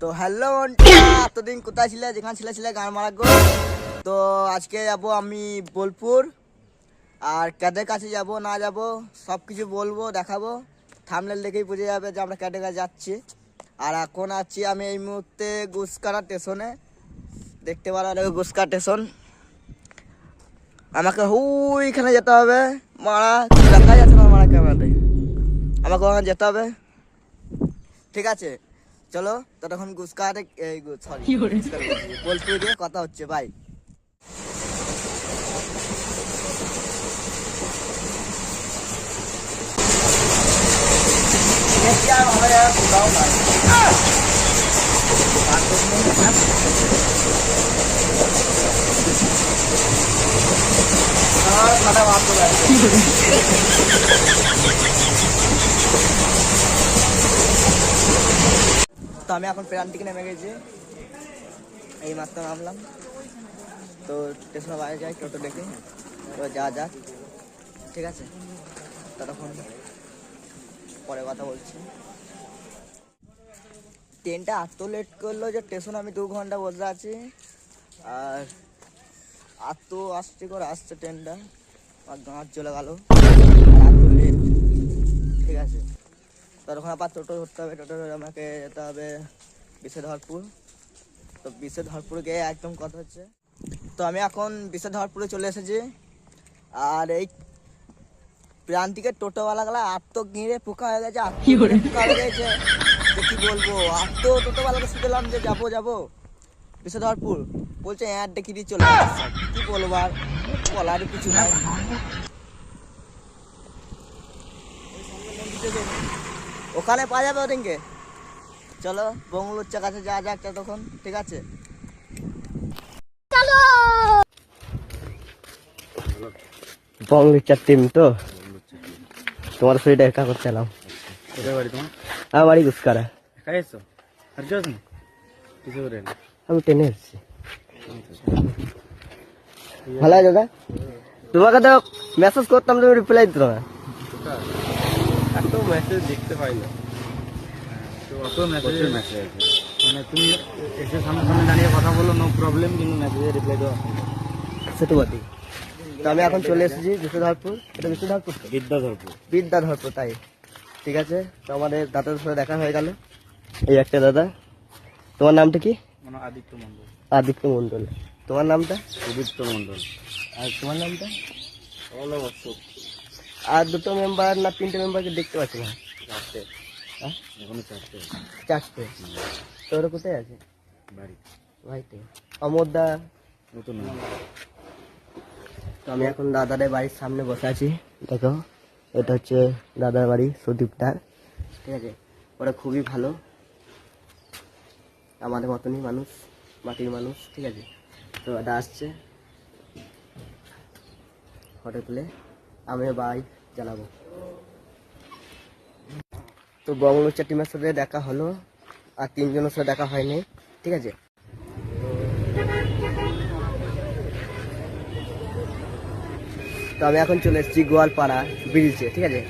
তো হ্যালো বন্ধুরা, এতদিন কোথায় ছিলে? যেখানে ছিলে গান মারা গো। তো আজকে যাব আমি বোলপুর, আর ক্যাদের কাছে যাব না যাব সব কিছু বলবো, দেখাবো। থাম্বনেল দেখেই বুঝে যাবে যে আমরা ক্যাদের কাছে যাচ্ছি। আর এখন আছি আমি এই মুহূর্তে গুসকারা স্টেশনে, দেখতে পারো গুসকা স্টেশন। আমাকে ওইখানে যেতে হবে, মারা দেখা যাচ্ছে না মারা ক্যামেরাতে, আমাকে ওখানে যেতে হবে। ঠিক আছে চলো, ততক্ষণ গুসকারে সরি বোলপুর দিয়ে কথা হচ্ছে, বাই। তো আমি এখন প্রাণ থেকে নেমে গেছি, এই মাত্র নামলাম। তো স্টেশনের বাইরে যাই টোটো দেখে, তো যা যাক, ঠিক আছে ততক্ষণ পরে কথা বলছি। ট্রেনটা এত লেট করলো যে স্টেশনে আমি 2 ঘন্টা বসে আছি, আর এত আসছে করে আসছে ট্রেনটা, আর গাঁট চলে গেল, এত লেট। ঠিক আছে ততক্ষণ আবার টোটো ধরতে হবে, টোটো ধরে আমাকে যেতে হবে বিশ্বধরপুর। তো বিশ্বধরপুর গিয়ে একদম কথা হচ্ছে। তো আমি এখন বিশ্বধরপুরে চলে এসেছি, আর এই প্রান্তিকের টোটোওয়ালাগুলা এত গিঁড়ে পোকা হয়ে গেছে, পোকা হয়ে গেছে যে কি বলবো। এত টোটোওয়ালাকে শুনলাম যে যাবো বিশ্বধরপুর, বলছে ডেকে দিয়ে চলে আসছে। কি বলবো আর, বলার কিছু নাই। ওখানে পাওয়া যাবে ওদিনকে, চলো বঙ্গলুচ্চার কাছে যাওয়া যাক তখন, ঠিক আছে বঙ্গলুচ্চার টিম। তো তোমার শরীরটা একা করতে এলাম। আমার বাড়ি গুসকারা। আমি ট্রেনে এসেছি। ভালো আছে দাদা? তোমাকে তো মেসেজ করতাম, তুমি রিপ্লাই দিত না। এত মেসেজ দেখতে পাই না, অত মেসেজ আছে মানে তুমি এসে সামনে দাঁড়িয়ে কথা বলো নো প্রবলেম, কিন্তু মেসেজে রিপ্লাই দেওয়া সেটা বলি। তো আমি এখন চলে এসেছি বিশ্বধরপুর। এটা বিশ্বধরপুর, বিদ্যাধরপুর, তাই ঠিক আছে। তো আমাদের দাদার সাথে দেখা হয়ে গেল, এই একটা দাদা। তোমার নামটা কি? আদিত্য মন্ডল। আদিত্য মন্ডল। তোমার নামটা? উদিত্য মন্ডল। আর তোমার নামটা? আমার নাম অশোক। আর 2টো মেম্বার না 3টে মেম্বারকে দেখতে পাচ্ছি না। 4টে। হ্যাঁ এখনো 4টে। 4টে। তো ওরা কোথায় আছে? বাড়িতে। অমরদা নতুন। তো আমি এখন দাদাদের বাড়ির সামনে বসে আছি। দেখো এটা হচ্ছে দাদার বাড়ি, সুদীপদার। ঠিক আছে, ওরা খুবই ভালো, আমাদের মতনই মানুষ, মাটির মানুষ। ঠিক আছে, তো দাদা আসছে ফটো তুলে, আমিও বাই জানাবো। তো বঙ্গলুচ্চা টিমের সাথে দেখা হলো, আর 3 জনের সাথে দেখা হয়নি। ঠিক আছে, তো আমি এখন চলে এসেছি গোয়ালপাড়া ব্রিজে। ঠিক আছে,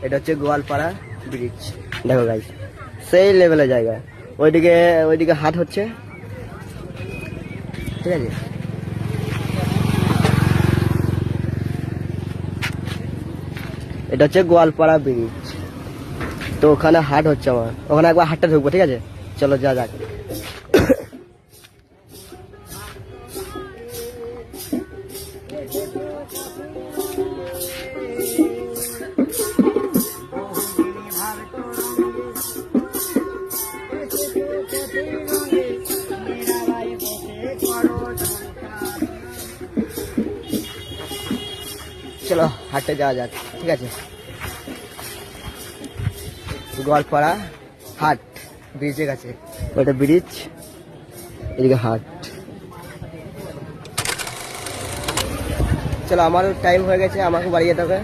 এটা হচ্ছে গোয়ালপাড়া ব্রিজ। দেখো গাইস, সেই লেভেলের জায়গা। ওইদিকে হাট হচ্ছে, ঠিক আছে। এটা হচ্ছে গোয়ালপাড়া ব্রিজ। তো ওখানে হাট হচ্ছে, আমার ওখানে একবার হাটটা ঢুকবো। ঠিক আছে চলো যা যাক। চলো হাটে যাওয়া যাক, ঠিক আছে। গোয়ালপাড়া হাট ব্রিজের কাছে, ওটা ব্রিজ, এদিকে হাট। চলো আমারও টাইম হয়ে গেছে, আমাকে বাড়ি যেতে হবে।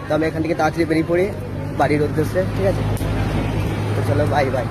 তো আমি এখান থেকে তাড়াতাড়ি বেরিয়ে পড়ি বাড়ির উদ্দেশ্যে, ঠিক আছে। তো চলো বাই বাই।